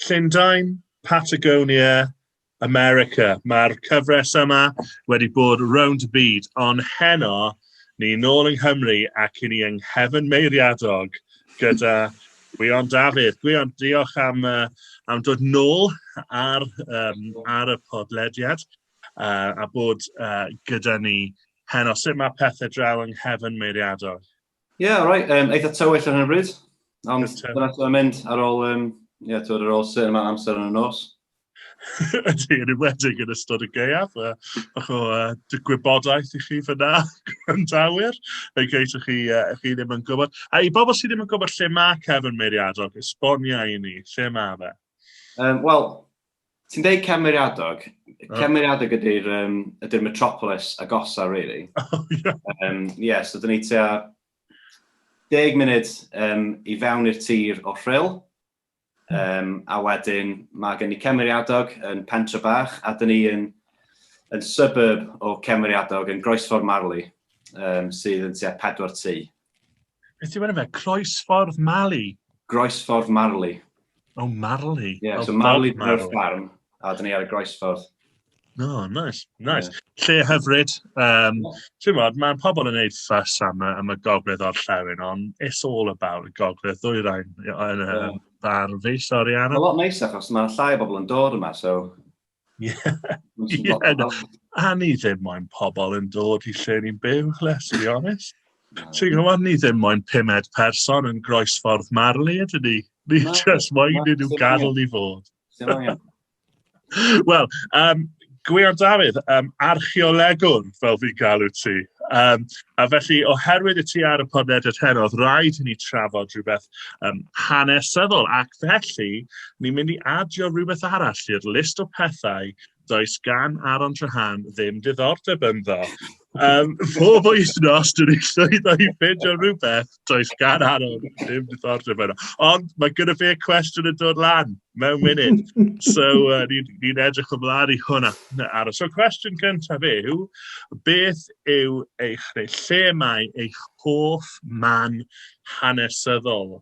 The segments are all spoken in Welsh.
Llundain, Patagonia, America. Mae'r cyfres yma wedi bod rownd y byd, ond heno ni nôl yng Nghymru ac i ni yng nghefn meiriadog gyda Gwion Dafydd. Gwion, diolch am dod nôl ar y podlediad a bod gyda ni heno. Sut mae pethau draw yng nghefn meiriadog? Right. Eitha tywyll ar hyn o bryd. Ond dyna dwi'n mynd ar ôl, ar ôl sy'n yma amser yn y nos. Ydy, yn ymwedig yn ystod y gaeaf. Bach o gwybodaeth i chi fyna, gwrandawyr, yn geisio chi ddim yn gwybod. A i bobl sydd ddim yn gwybod lle mae cefn meiriadog, esbonia i ni, lle mae fe? Wel, ti'n deud cefn meiriadog. Cefn meiriadog ydy'r metropolis agosa, really. So dyn ni tua 10 munud i fewn i'r tir o Rhyl. A wedyn mae gen i cemeriadog yn pentre bach a dyn ni yn suburb o cemeriadog yn Groesffordd Marley sydd yn tua 4 tŷ. Beth yw enw fe? Croesffordd Mali? Groesffordd Marley. Oh, Marley. So Marley yw'r ffarm a dyn ni ar y Groesffordd. Oh, nice. Lle hyfryd. Ti'n modd, mae'n pobl yn gwneud ffys am y gogledd o'r llewn, ond it's all about y gogledd ddwyrain yn bar fi, sori Anna. Mae'n lot neis achos mae llai o bobl yn dod yma, so... A ni ddim moyn pobl yn dod i lle ni'n byw, let's be honest. Ti'n gwybod, ni ddim moyn 5 person yn Groesffordd Marley, ydyn ni? Ni just moyn nhw gadael ni fod. Wel, Gwion Dafydd, archeolegwr fel fi'n galw ti. A felly, oherwydd y ti ar y podlediad heno, oedd rhaid i ni trafod rhywbeth hanesyddol. Ac felly, ni'n mynd i adio rhywbeth arall i'r list o pethau does gan Aron Trahan ddim diddordeb ynddo. Pob wythnos, dwi'n ei llwyddo i ffindio rhywbeth does gan Aron ddim diddordeb ynddo. Ond mae gyda fi cwestiwn yn dod lan mewn munud. So, ni'n edrych ymlaen i hwnna. Aron. So, cwestiwn gyntaf yw, beth yw lle mae eich hoff man hanesyddol?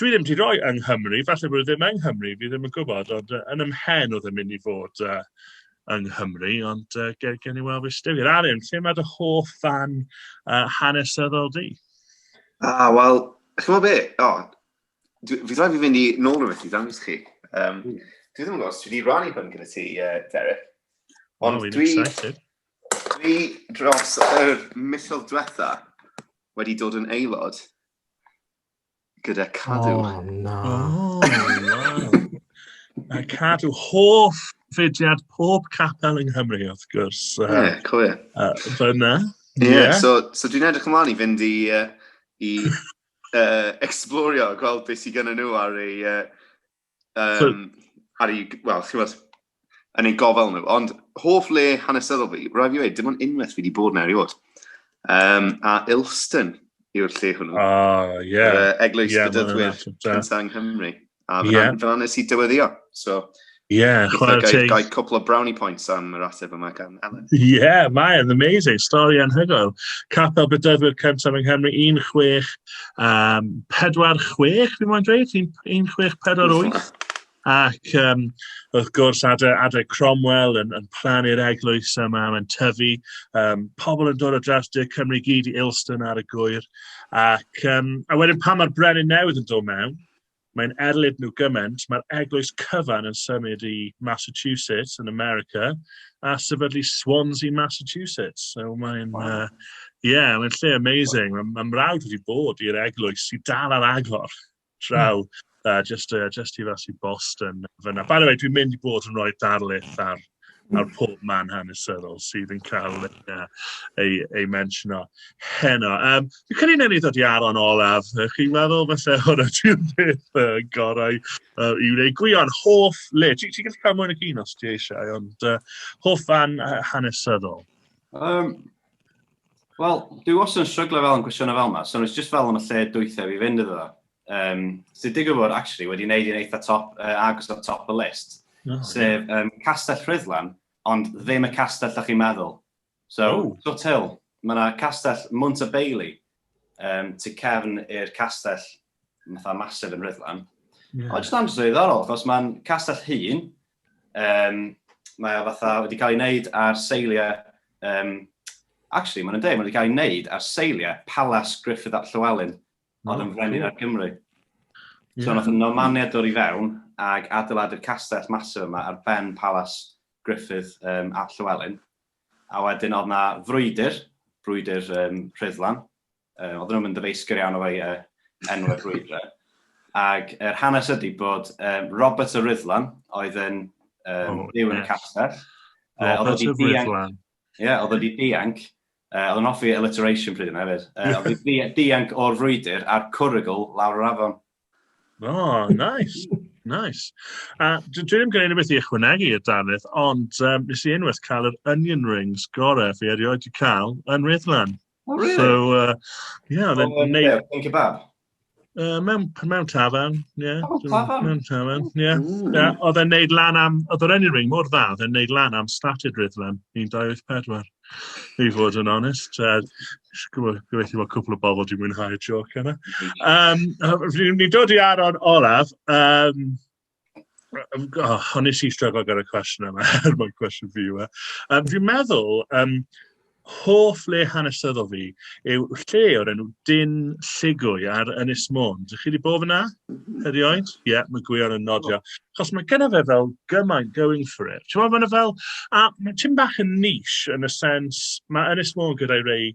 Dwi ddim wedi rhoi yng Nghymru, falle bod ddim yng Nghymru, fi ddim yn gwybod, ond yn ymhen oedd yn mynd i fod yng Nghymru, ond gen i weld fy styfir. Aron, lle mae dy hoff fan hanesyddol di? Wel, chymod be? Fi rhaid fi fynd i nôl rhywbeth i ddangos chi. Dwi ddim yn gwybod os dwi wedi rannu hwn gyda ti, Derek. Ond dwi dros yr misoedd diwetha wedi dod yn aelod gyda Cadw. Wow. Cadw, hoff fudiad pob capel yng Nghymru, wrth gwrs. Cwyr. Fyna. So dwi'n edrych ymlaen i fynd i explorio, gweld beth sydd gyda nhw ar ei, yn ei gofal nhw. Ond hoff le hanesyddol fi, rhaid fi wedi, dim ond unwaith fi wedi bod na erioed. A Ilston yw'r lle hwnnw. Eglwys Bydyddwyr cyntaf yng Nghymru. A fel nes i dyweddio. So, gai couple of brownie points am yr ateb yma gan Alan. Mae'n amazing. Stori anhygoel. Capel Bydyddwyr cyntaf yng Nghymru, 1646, fi'n mwyn dweud? 1648. Ac wrth gwrs, adeg Cromwell yn plannu'r eglwys yma, mae'n tyfu. Pobl yn dod o draws De Cymru gyd i Ilston ar y gwyr. Ac a wedyn pan mae'r brenin newydd yn dod mewn, mae'n erlyd nhw gymaint, mae'r eglwys cyfan yn symud i Massachusetts yn America, a sefydlu Swansea, Massachusetts. So mae'n lle amazing. Mae'n mrawd wedi bod i'r eglwys i dal ar agor draw. Just i fas i Boston. By the way, dwi'n mynd i bod yn rhoi darlith ar pob man hanesyddol sydd yn cael ei mentiono heno. Dwi'n credu newn ni ddod i Aron olaf. Chi'n meddwl falle hwnna dwi'n beth gorau i wneud. Gwion, hoff le. Ti'n gallu cael mwyn ag un os ti eisiau, ond hoff fan hanesyddol? Wel, dwi wastad yn stryglo fel yn gwestiynau fel yma, so it's just fel yn y lle dwythaf i fynd iddo. So digwydd bod, actually, wedi wneud i'n eitha agos o top y list. Sef Castell Rhyddlan, ond ddim y castell ydych chi'n meddwl. So, Sut Hill, mae yna castell Montabailey, tu cefn i'r castell masif yn Rhyddlan. Ond jyst andros o ddiddorol, achos mae'n castell hun, mae o fatha wedi cael ei wneud ar seiliau, actually, mae'n dweud, mae wedi cael ei wneud ar seiliau Palas Griffith ap Llywelyn, oedd yn frenin ar Gymru. So, nath y Normaniad dod i fewn, ag adeiladu'r castell masif yma ar ben Palas Griffith ap Llywelyn. A wedyn oedd yna frwydr Rhyddlan. Oedd nhw'n mynd dyfeisgyr iawn o fe enwau frwydrau. Ac yr hanes ydy bod Robert y Rhyddlan oedd yn byw yn y castell. Robert y Rhyddlan. Ie, oedd wedi dianc. Oedd yn offi alliteration pryd yna hefyd. Oedd wedi dianc o'r frwydr a'r cwrygl lawr yr afon. Oh, nice. Nice. Dwi ddim gen i beth i ychwanegu i'r danydd, ond nes i unwaith cael yr onion rings gorau fi erioed i cael yn Rhyddlan. Oh, really? So, yeah, yn kebab? Mewn tafarn, ie. Tafarn? Mewn tafarn, ie. Oedd e'n neud lan am, oedd yr onion ring mor dda, oedd e'n neud lan am statid Rhyddlan, 1284. I fod yn honest. Gobeithio bod cwpl o bobl wedi mwynhau y joc yna. Ni dod i Aron olaf. Nes i struggle gyda'r cwestiwn yma. Mae'n cwestiwn fi yw. Fi'n meddwl, hoff le hanesyddol fi yw lle o'r enw Dyn Lligwy ar Ynys Môn. Dych chi wedi bod fyna? Erioed? Ie, mae Gwion yn nodio. Achos mae gyda fe fel gymaint going for it. Ti'n meddwl fel, mae ti'n bach yn niche yn y sens, mae Ynys Môn gyda'i rei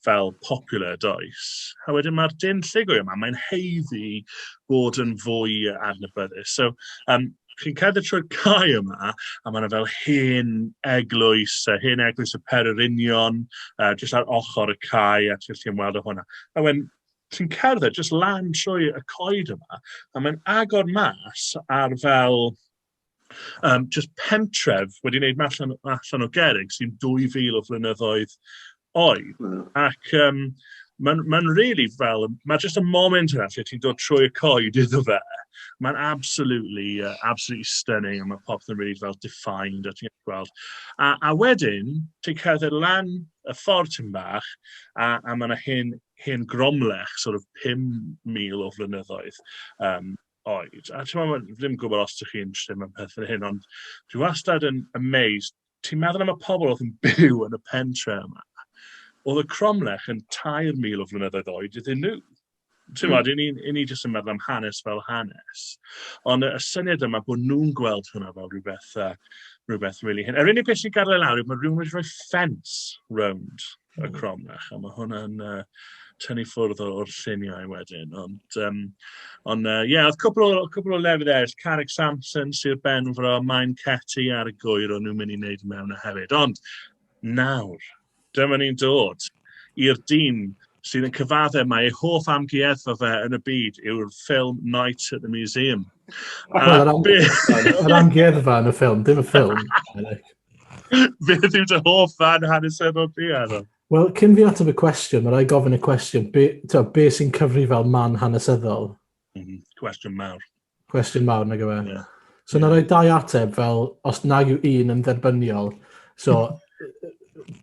fel popular does. A wedyn mae'r Dyn Lligwy yma, mae'n heiddi bod yn fwy adnabyddus. So, chi'n cedda trwy'r cae yma, a mae'n fel hen eglwys y Pererinion, jyst ar ochr y cae, a ti'n weld o hwnna. A when ti'n cerdded, jyst lan trwy y coed yma, a mae'n agor mas ar fel just pentref wedi wneud allan o gerrig sy'n 2000 o flynyddoedd oed. Ac mae'n really fel, mae just a moment yna lle ti'n dod trwy y coed iddo fe. Mae'n absolutely stunning, a mae popeth yn really fel defined, a ti'n gweld. A wedyn, ti'n cerdded lan y ffordd ti'n bach, a mae yna hen gromlech, sort of 5,000 o flynyddoedd oed. A ti'n meddwl, ddim yn gwybod os ydych chi'n interested mewn pethau hyn, ond dwi wastad yn amazed. Ti'n meddwl am y pobl oedd yn byw yn y pentre yma. Oedd y cromlech yn 3,000 o flynyddoedd oed iddyn nhw. Ti'n meddwl, ni jyst yn meddwl am hanes fel hanes. Ond y syniad yma bod nhw'n gweld hwnna fel rhywbeth really hyn. Yr unig beth sy'n gadael lawr yw mae rhywun wedi rhoi ffens rownd y cromlech, a mae hwnna'n tynnu ffwrdd o'r lluniau wedyn. Ond oedd cwpl o lefydd eraill, Carreg Samson sy'r benfro, Maen Ceti ar y gwyr o'n nhw'n mynd i wneud mewn hefyd. Ond nawr, dyma ni'n dod i'r dyn sydd yn cyfadde mae ei hoff amgueddfa fe yn y byd yw'r ffilm Night at the Museum. Yr amgueddfa yn y ffilm, dim y ffilm. Beth yw dy hoff fan hanesyddol di, Adam? Wel, cyn fi ateb y cwestiwn, mae rai gofyn y cwestiwn, be sy'n cyfri fel man hanesyddol? Cwestiwn mawr. Cwestiwn mawr, nag yw e. So, na rai dau ateb fel, os nag yw un yn dderbyniol. So,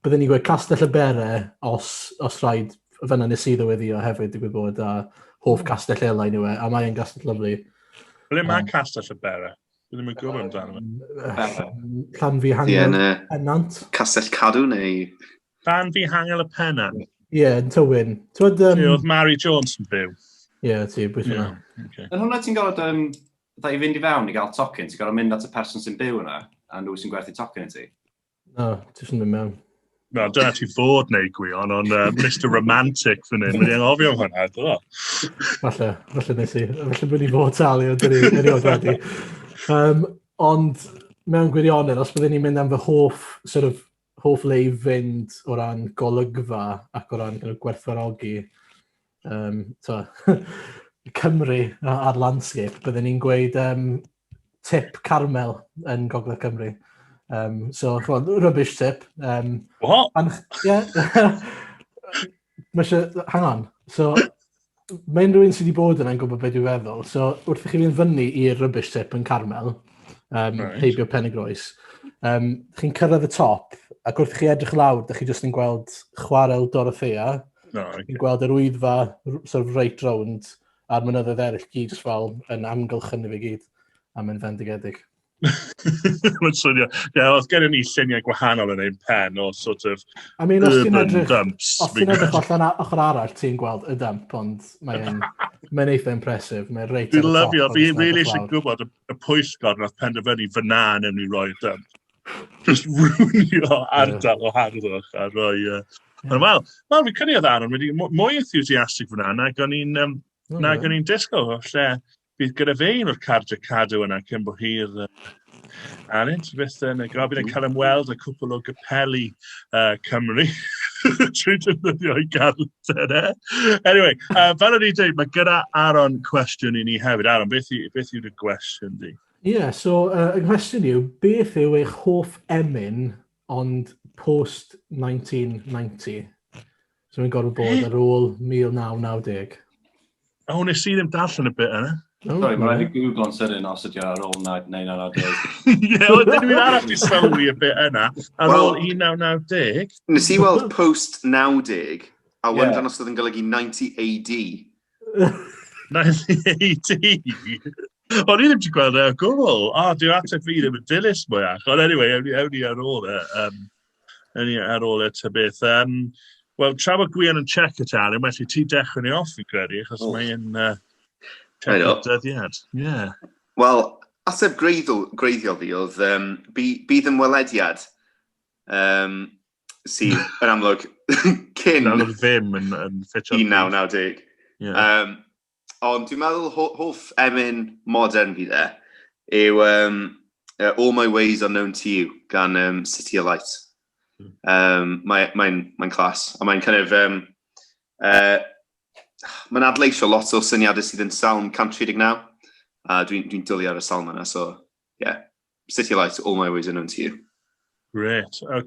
byddwn ni'n gweud castell y bere os rhaid fyna nes i ddyweddio hefyd, digwydd bod a hoff castell elain yw e, a mae'n castell lyflu. Ble mae castell y bere? Dwi ddim yn gwybod amdano fe. Llan fi hangel y pennant. Castell Cadw neu... Llan fi hangel y pennant? Ie, yn Tywyn. Oedd Mary Jones yn byw? Ie, ti, bwys yna. Yn hwnna ti'n gorfod, i fynd i fewn i gael tocyn, ti'n gorfod mynd at y person sy'n byw yna, a nhw sy'n gwerthu tocyn i ti? No, ti'n mynd mewn. No, dyna ti fod neu Gwion, ond Mr Romantic fan hyn, wedi anghofio am hwnna, do. Falle nes i. Falle bod ni fod talu o dyn ni oed wedi. Ond mewn gwirionedd, os byddwn ni'n mynd am fy hoff le i fynd o ran golygfa ac o ran gwerthfawrogi, Cymru a'r landscape, byddwn ni'n gweud tip Carmel yn Gogledd Cymru. So, rubbish tip. What? Hang on. So, mae'n rhywun sydd wedi bod yna'n gwybod beth dwi'n feddwl. So, wrth i chi fynd fyny i'r rubbish tip yn Carmel, heibio Penygroes, chi'n cyrraedd y top, ac wrth i chi edrych lawr, da chi jyst yn gweld chwarel Dorothea, chi'n gweld yr wyddfa reit rownd, a'r mynyddoedd eraill gyd fel yn amgylchynu fi gyd, a mae'n fendigedig. Mae'n swnio. Oedd gennym ni lluniau gwahanol yn ein pen o sort of urban dumps. Os ti'n edrych allan ochr arall, ti'n gweld y dump, ond mae'n eitha impresif. Mae'n reit ar y top. Fi'n lyfio, fi really eisiau gwybod y pwyllgor nath penderfynu fyna yn ei roi dump. Just rwnio ardal o harddwch a roi... Wel, fi'n cynnig o ddaron, wedi mwy enthusiastic fyna nag o'n i'n disgo, lle bydd gyda fe un o'r cardiau cadw yna cyn bo hir Alan, byth yn gofyn yn cael ymweld y cwpl o gypeli Cymru trwy defnyddio i gadw yna. Anyway, fel o'n i'n dweud, mae gyda Aaron cwestiwn i ni hefyd. Aaron, beth yw'r gwestiwn di? So y gwestiwn yw, beth yw eich hoff emyn ond post-1990? So mae'n gorfod bod ar ôl 1990. Nes i ddim darllen y bit yna. Sorry, mae'n rhaid i Google yn sydyn os ydy ar ôl 1990. Ie, dyn ni'n arall i sylwi y bit yna. Ar ôl 1990. Nes i weld post-90, a wendran os oedd yn golygu 90 AD. 90 AD? O'n i ddim ti'n gweld e o gwbl. Dwi'n ateb fi ddim yn dilys mwyach. Ond anyway, ewn ni ar ôl e. Ewn ni ar ôl e ta beth. Wel, tra bod Gwion yn check it out, felly ti dechrau ni off, fi'n credu, achos mae'n dyddiad. Wel, ateb greiddiol fi oedd bydd ymwelediad sydd yn amlwg cyn 1990. Ond dwi'n meddwl hoff emyn modern fi yw All My Ways Are Known To You gan CityAlight. Mae'n clas, a mae'n kind of mae'n adleisio lot o syniadau sydd yn Salm 139, a dwi'n dwlu ar y Salm yna, so CityAlight, All My Ways Are Known To You. Great, ond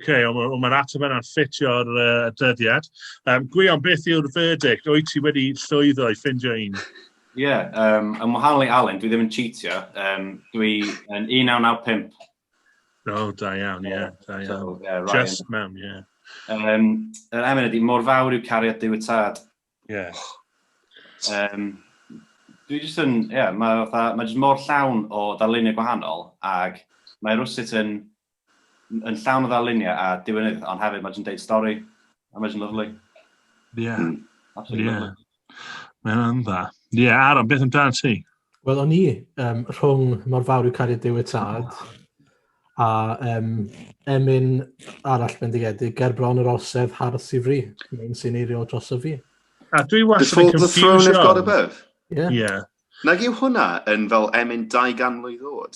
mae'n ateb yna'n ffitio'r dyddiad. Gwion, beth yw'r verdict? Wyt ti wedi llwyddo i ffindio un? Yn wahanol i Alan, dwi ddim yn cheatio. Dwi yn 1995. Da iawn, da iawn. Just mewn, Yr emyn ydi, mor fawr yw cariad Duw y Tad. Dwi jyst yn, mae jyst mor llawn o ddarluniau gwahanol, ac mae rwsut yn llawn o ddarluniau a diwynydd, ond hefyd mae jyst yn deud stori, a mae jyst yn lyflu. Absolutely lyflu. Mae'n dda. Aaron, beth amdano ti? Wel, o'n i rhwng mor fawr yw cariad Duw y Tad, a emyn arall bendigedig, gerbron yr orsedd harth i fri. Mae'n sy'n eirio dros o fi. A dwi wastad yn The Throne of God Above? Nag yw hwnna yn fel emyn 200 mlwydd oed?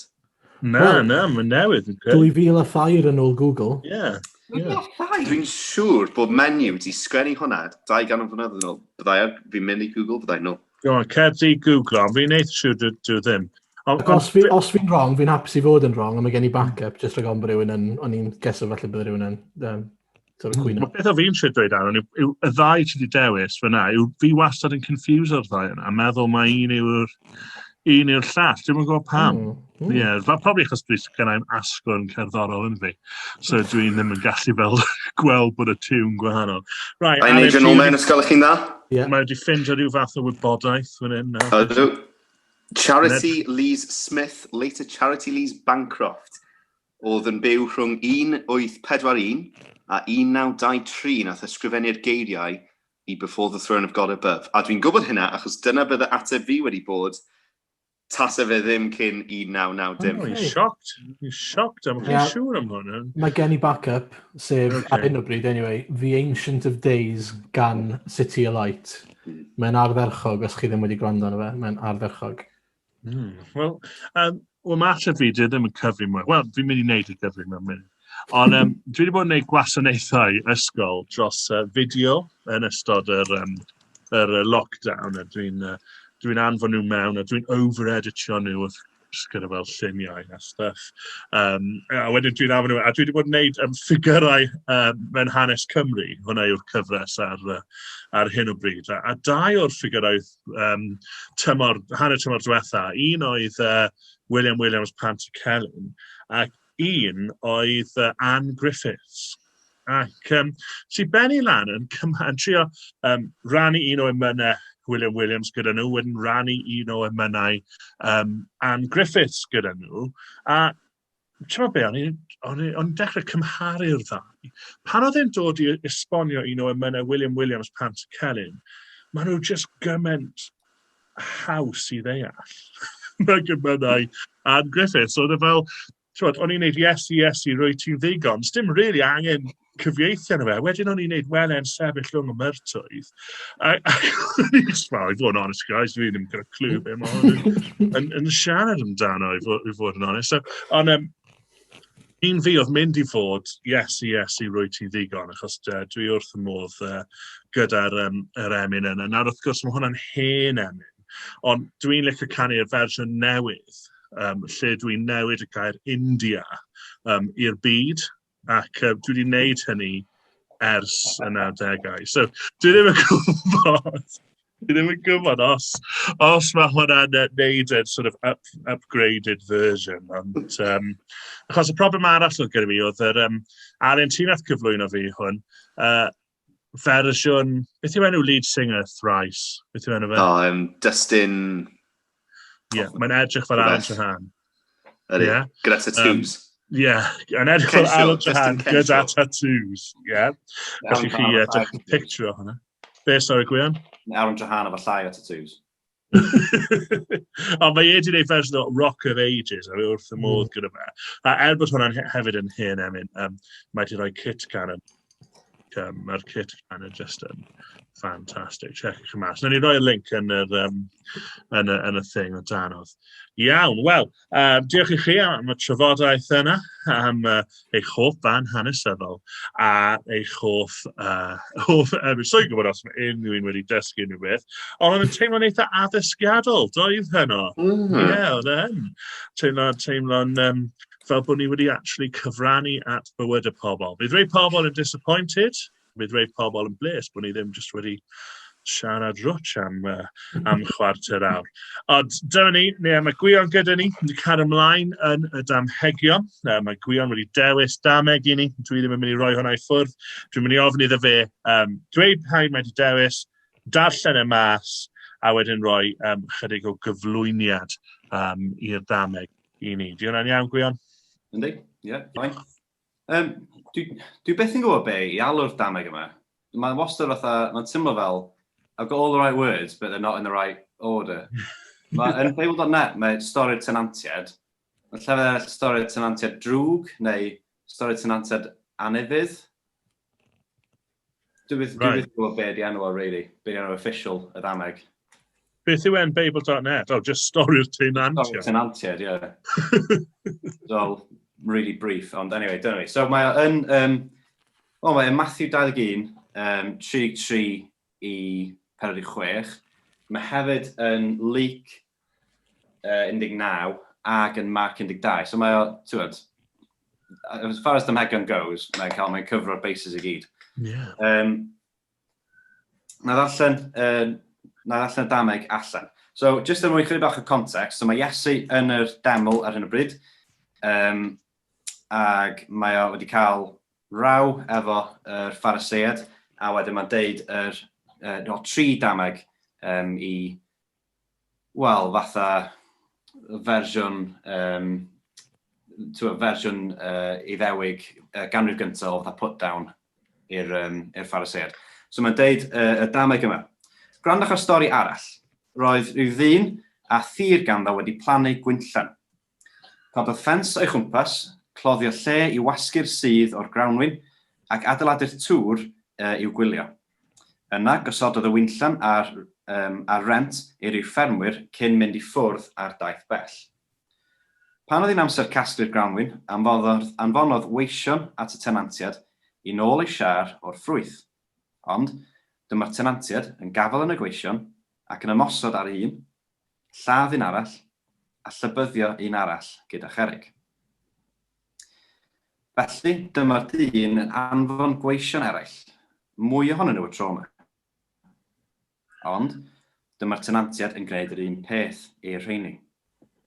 Na, mae'n newydd. 2000 a thair yn ôl Google. Dwi'n siŵr bod menyw wedi sgwennu hwnna 200 mlynedd yn ôl. Fi'n mynd i Google, byddai nhw. Cer di Google, ond fi'n neud siŵr dwi ddim. Os fi'n wrong, fi'n hapus i fod yn wrong, ond mae gen i backup, jyst rhaid bod rhywun yn, o'n i'n geso falle bydd rhywun yn cwyno. Beth o fi'n siŵr dweud Aaron, yw y ddau ti wedi dewis fyna, fi wastad yn confuse o'r ddau yna, a meddwl mae un yw'r llall, dwi'n yn gwybod pam. Probably achos dwi'n gennau'n asgwrn cerddorol yn fi, so dwi'n ddim yn gallu fel gweld bod y tiwn gwahanol. A'n neud yn ôl mewn ysgol chi'n dda? Mae wedi ffindio rhyw fath o wybodaeth fan hyn. Charity Lees Smith, later Charity Lees Bancroft, oedd yn byw rhwng 1841 a 1923 nath ysgrifennu'r geiriau i Before the Throne of God Above. A dwi'n gwybod hynna achos dyna bydd y ateb fi wedi bod tasa fe ddim cyn 1990. Fi'n shocked am chi'n siŵr am hwnna. Mae gen i backup, sef ar hyn o bryd anyway, The Ancient of Days gan CityAlight. Mae'n ardderchog, os chi ddim wedi gwrando arno fe, mae'n ardderchog. Wel, mae ateb fi ddim yn cyfri mwy. Wel, fi'n mynd i wneud y cyfri mewn munud. Ond dwi wedi bod yn gwneud gwasanaethau ysgol dros fideo yn ystod yr lockdown. Dwi'n anfon nhw mewn a dwi'n over-editio nhw gyda fel lluniau a stuff. A wedyn dwi'n anfon nhw, a dwi wedi bod yn gwneud ffigurau mewn hanes Cymru, hwnna yw'r cyfres ar hyn o bryd. A dau o'r ffigurau hanner tymor diwetha, un oedd William Williams Pant y Celyn, ac un oedd Anne Griffiths. Ac si Benny lan yn trio rannu un o emynau William Williams gyda nhw, wedyn rannu un o emynau Anne Griffiths gyda nhw. A ti'n be, o'n dechrau cymharu'r ddau. Pan oedd e'n dod i esbonio un o emynau William Williams Pant Celyn, maen nhw just gymaint haws i ddeall. Mae emynau Anne Griffiths. Oedd e fel, o'n i'n neud Iesu, rwy ti'n ddigon. Dim really angen cyfieithu yna fe. Wedyn o'n i'n neud welen sefyll rhwng y myrtwydd. O'n i'n smal, i fod yn honest, guys, dwi ddim gyda clw be mae yn siarad amdano i fod yn honest. Ond un fi oedd mynd i fod Iesu, rwy ti'n ddigon, achos dwi wrth y modd gyda'r emyn yna. Nawr, wrth gwrs, mae hwnna'n hen emyn, ond dwi'n licio canu'r fersiwn newydd, lle dwi'n newid y gair India i'r byd, ac dwi wedi wneud hynny ers y 90au. So, dwi ddim yn gwybod os mae hwnna'n wneud yn sort of upgraded version. Ond, achos y problem arall oedd gyda fi oedd ar un ti'n cyflwyno fi hwn, fersiwn, beth yw enw lead singer thrice? Beth yw enw fe? Dustin... Ie, mae'n edrych fel Alan Trahan. Gyda tattoos. Ie, yn edrych fel Alan Trahan gyda tattoos. Ie. Felly chi edrych picture o hwnna. Be, sorry, Gwion? Alan Trahan efo llai o tattoos. Ond mae wedi gwneud fersiwn o Rock of Ages, a fi wrth y modd gyda fe. A bod hwnna'n hefyd yn hen emyn, mae wedi rhoi kit cannon. Mae'r kit cannon just yn fantastic. Check eich mas. Nawr ni roi y link yn y thing o danodd. Iawn, wel, diolch i chi am y trafodaeth yna, am eich hoff fan hanesyddol, a eich hoff so'n gwybod os mae unrhyw un wedi dysgu unrhyw beth, ond yn teimlo'n eitha addysgiadol, doedd heno. Ie, oedd yn. Teimlo'n fel bod ni wedi actually cyfrannu at bywyd y pobl. Bydd rei pobl yn disappointed, bydd rei pobl yn bles bod ni ddim just wedi siarad rwtch am chwarter awr. Ond dyma ni, mae Gwion gyda ni, wedi cael ymlaen yn y damhegion. Mae Gwion wedi dewis dameg i ni, dwi ddim yn mynd i roi hwnna i ffwrdd. Dwi'n mynd i ofyn iddo fe, dweud pa mae wedi dewis, darllen y mas, a wedyn rhoi chydig o gyflwyniad i'r dameg i ni. Di hwnna'n iawn, Gwion? Yndi, ie, fine. Dwi beth yn gwybod be i alw'r dameg yma. Mae'n wastad fatha, mae'n teimlo fel, I've got all the right words, but they're not in the right order. Yn Beibl.net, mae stori'r tenantiaid. Mae'n llefydd stori'r tenantiaid drwg, neu stori'r tenantiaid anifydd. Dwi beth gwybod be di enw o, really. Be di enw official y dameg. Beth yw en Beibl.net? Oh, just stori'r tenantiaid. Stori'r tenantiaid, yeah. So, really brief, ond anyway, dyna ni. So mae yn Matthew 21, 3 i 46. Mae hefyd yn Luke 19 ac yn Mark 12. So mae as far as the Megan goes, mae'n cyfro'r bases i gyd. Yeah. Na ddarllen y dameg allan. So, just yn mwy chydig bach o context, so mae Iesu yn yr deml ar hyn o bryd, ac mae o wedi cael raw efo yr Phariseiad, a wedyn mae'n deud 3 dameg i, wel, fatha fersiwn Iddewig ganrif gyntaf o fatha put down i'r Phariseiad. So mae'n deud y dameg yma. Gwrandwch ar stori arall. Roedd rhyw ddyn a thir ganddo wedi plannu Gwinllan. Cododd ffens o'i chwmpas, cloddio lle i wasgu'r sydd o'r grawnwyn ac adeiladu'r tŵr i'w gwylio. Yna gosododd y winllan ar rent i ryw ffermwyr cyn mynd i ffwrdd ar daith bell. Pan oedd hi'n amser casglu'r grawnwyn, anfonodd weision at y tenantiad i nôl ei siar o'r ffrwyth. Ond dyma'r tenantiad yn gafel yn y gweision ac yn ymosod ar un, lladd un arall, a llybyddio un arall gyda cherrig. Felly, dyma'r dyn yn anfon gweision eraill, mwy ohonyn nhw y tro yma. Ond, dyma'r tenantiad yn gwneud yr un peth i'r rheini.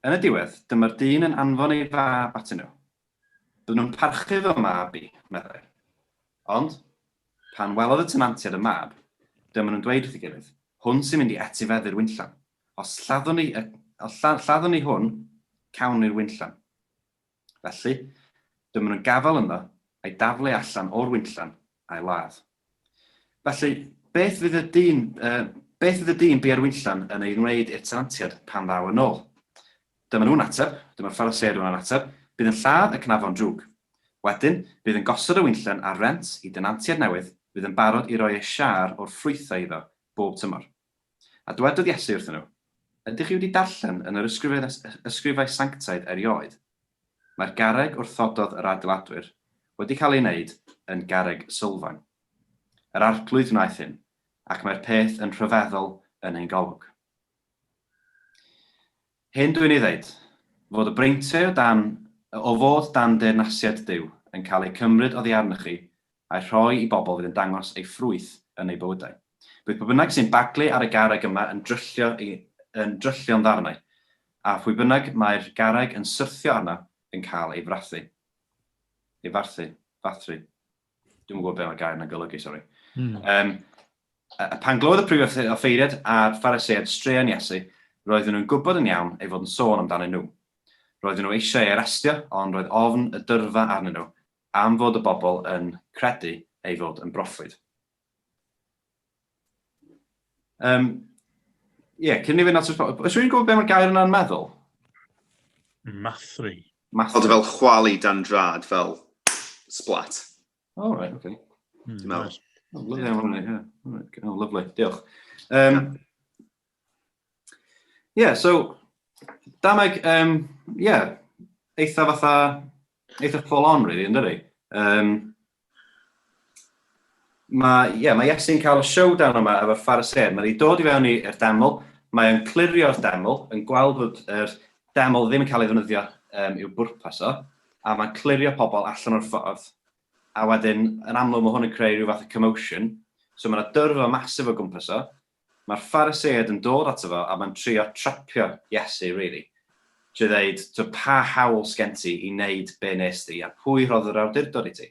Yn y diwedd, dyma'r dyn yn anfon ei fab atyn nhw. Bydden nhw'n parchu fy mab i, meddai. Ond, pan welodd y tenantiad y mab, dyma nhw'n dweud wrth ei gilydd, hwn sy'n mynd i etifeddu'r winllan. Os lladdon ni hwn, cawn ni'r winllan. Felly, dyma nhw'n gafel ynddo a'i daflu allan o'r winllan a'i ladd. Felly, beth fydd y dyn bu'r winllan yn ei wneud i'r tenantiad pan ddaw yn ôl? Dyma nhw'n ateb, dyma'r Pharisëd yn ateb, bydd yn lladd y cnafon drwg. Wedyn, bydd yn gosod y winllan ar rent i denantiad newydd, bydd yn barod i roi ei siar o'r ffrwythau iddo bob tymor. A dywedodd Iesu wrthyn nhw, ydych chi wedi darllen yn yr ysgrifau sanctaidd erioed? Mae'r garreg wrthododd yr adeiladwyr wedi cael ei wneud yn garreg sylfaen. Yr arglwydd wnaeth hyn, ac mae'r peth yn rhyfeddol yn ein golwg. Hyn dwi'n ei ddeud, fod y breintiau o fod dan deyrnasiad Duw yn cael ei cymryd oddi arnoch chi a'i rhoi i bobl fydd yn dangos ei ffrwyth yn ei bywydau. Bydd pob bynnag sy'n baglu ar y garreg yma yn dryllio'n ddarnau, a pwy bynnag mae'r garreg yn syrthio arno yn cael ei fathru. Dwi'n gwybod beth mae'r gair yna'n golygu, sori. Pan glodd y prif offeiriad a'r Pharisëd straeon Iesu, roedden nhw'n gwybod yn iawn ei fod yn sôn amdanyn nhw. Roedden nhw eisiau ei arestio, ond roedd ofn y dyrfa arnyn nhw am fod y bobl yn credu ei fod yn broffwyd. Cyn ni fynd at ysbryd, oes rwy'n gwybod beth mae'r gair yna'n meddwl? Mathru. Oedd fel chwalu dan drad, fel splat. Oh, right, okay. Dwi'n meddwl. Lovely, diolch. So, dameg, eitha full on, really, yn dydi? Mae Iesu'n cael y showdown yma efo'r Pharisëd. Mae'n dod i fewn i'r deml, mae'n clirio'r deml, yn gweld bod yr deml ddim yn cael ei ddefnyddio i'w bwrpas o, a mae'n clirio pobl allan o'r ffordd, a wedyn, yn amlwg mae hwn yn creu rhyw fath o commotion, so mae'n dyrfa masif o gwmpas o. Mae'r Pharisëd yn dod ato fo, a mae'n trio trapio Iesu, really. Trwy ddeud, pa hawl sgen ti i wneud be nes ti, a pwy roedd yr awdurdod i ti?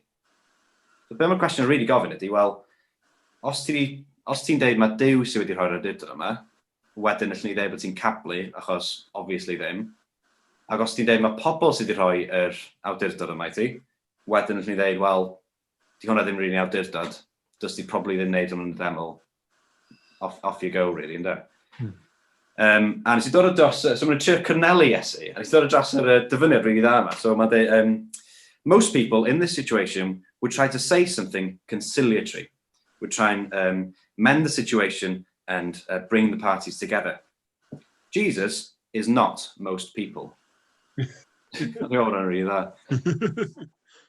So, be mae'r cwestiwn rili gofyn ydy, wel, os ti'n deud mae Duw sydd wedi rhoi'r awdurdod yma, wedyn allwn ni ddeud bod ti'n cablu, achos obviously ddim, ac os ti'n deud mae pobl sydd wedi rhoi yr awdurdod yma i ti, wedyn allwn ni ddeud, wel, di hwnna ddim rili'n awdurdod, does ti probably ddim wneud hwnnw'n ddeml, off you go, really, ynddo? A nes i dod o dros, so mae'n trio cornelu Iesu, a nes i dod o dros yr dyfyniad rili dda yma, so mae'n dweud, most people in this situation would try to say something conciliatory, would try and mend the situation and bring the parties together. Jesus is not most people.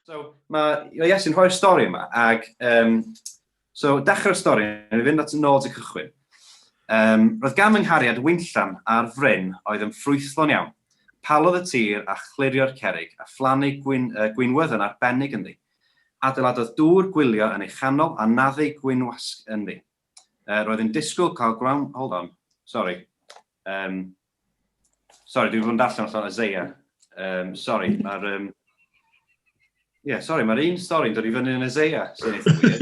So, mae Iesu'n rhoi'r stori yma, ag so, dechrau'r stori, yn fynd at nôl y cychwyn. Roedd gan ynghariad winllan ar fryn oedd yn ffrwythlon iawn. Palodd y tir a chlirio'r cerrig a phlannu gwynwyr yn arbennig ynddi. Adeiladodd dŵr gwylio yn ei chanol a naddu gwynwasg ynddi. Roedd yn disgwyl cael hold on, sorry. Sorry, dwi'n fod yn darllen allan Isaiah. Sorry, mae'r un stori'n dod i fyny yn Isaiah, sy'n eitha weird.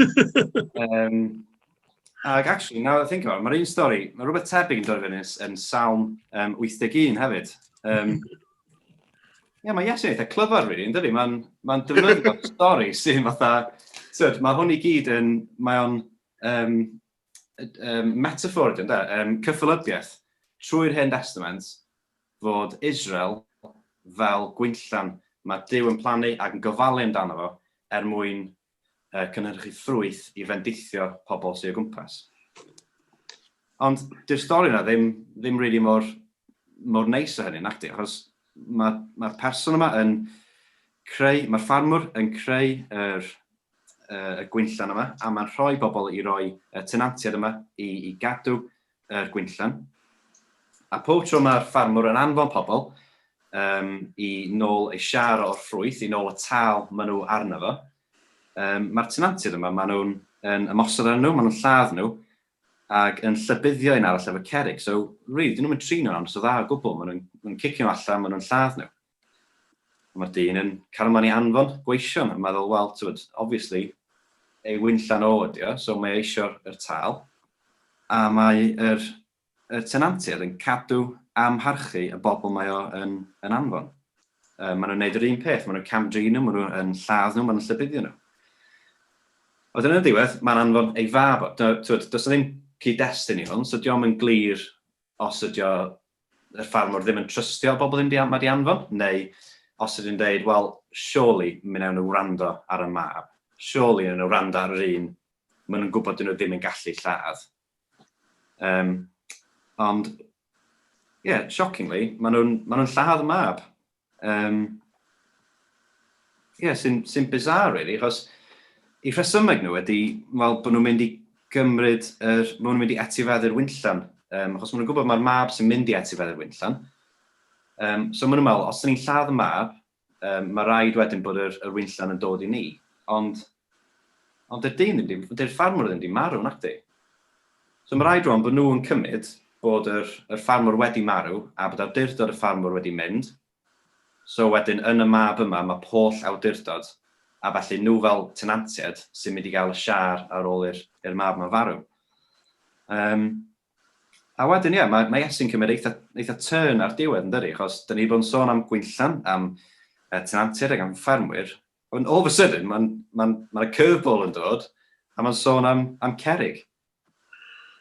Actually, now that I think about it, mae'r un stori, mae rhywbeth tebyg yn dod i fyny yn Psalm 81 hefyd. Mae Iesu'n eitha clyfar, really, yn dydi? Mae'n defnyddio stori sy'n fatha, mae hwn i gyd yn, mae o'n metaphor, cyffylybiaeth trwy'r Hen Testament fod Israel fel Gwinllan mae Duw yn plannu ac yn gofalu amdano fo mwyn cynhyrchu ffrwyth i fendithio pobl sy'n o gwmpas. Ond dy'r stori yna ddim really mor neis o hynny, nacdi, achos mae'r person yma yn creu, mae'r ffarmwr yn creu y gwynllan yma, a mae'n rhoi bobl i roi y tenantiad yma i gadw yr gwynllan. A pob tro mae'r ffarmwr yn anfon pobl i nôl ei siar o'r ffrwyth, i nôl y tal maen nhw arno fo, mae'r tenantiad yma, maen nhw'n ymosod ar nhw, maen nhw'n lladd nhw, ac yn llybuddio un arall efo cerrig. So, really, dyn nhw'n mynd trin nhw'n so dda o gwbl, maen nhw'n cicio nhw allan, maen nhw'n lladd nhw. Mae'r dyn yn cael ymlaen i anfon gweision, yn meddwl, well, obviously, ei winllan o ydi o, so mae eisio'r tal. A mae y tenantiaid yn cadw amharchu y bobl mae o yn anfon. Maen nhw'n gwneud yr un peth, maen nhw'n camdrin nhw, maen nhw'n lladd nhw, maen nhw'n llybyddio nhw. Wedyn yn y diwedd, mae'n anfon ei fab. Does ddim cyd-destun i hwn, so diolch yn glir os ydy y ffarmwr ddim yn trystio bobl ddim wedi anfon, neu os ydy'n dweud, wel, surely mi wnawn nhw wrando ar y mab. Surely wnawn nhw wrando ar yr un, maen nhw'n gwybod dyn nhw ddim yn gallu lladd. Ond, shockingly, maen nhw'n lladd y mab. Sy'n bizarre, really, achos i rhesymeg nhw ydy, bod nhw'n mynd i gymryd, bod nhw'n mynd i etifeddu'r winllan, achos maen nhw'n gwybod mae'r mab sy'n mynd i etifeddu'r winllan. So maen nhw'n meddwl, os ydyn ni'n lladd y mab, mae rhaid wedyn bod yr winllan yn dod i ni, ond dy'r ffarmwr ddim wedi marw, nac di. So mae rhaid rwan bod nhw'n cymryd bod yr ffarmwr wedi marw, a bod awdurdod y ffarmwr wedi mynd. So wedyn yn y mab yma, mae holl awdurdod, a felly nhw fel tenantiaid sy'n mynd i gael y siar ar ôl i'r mab yma farw. A wedyn, mae Iesu'n cymryd eitha turn ar diwedd yn dydi, achos dyn ni bod yn sôn am Gwinllan, am tenantiaid ac am ffarmwyr. Ond all of a sudden, mae'n y curveball yn dod, a mae'n sôn am cerrig.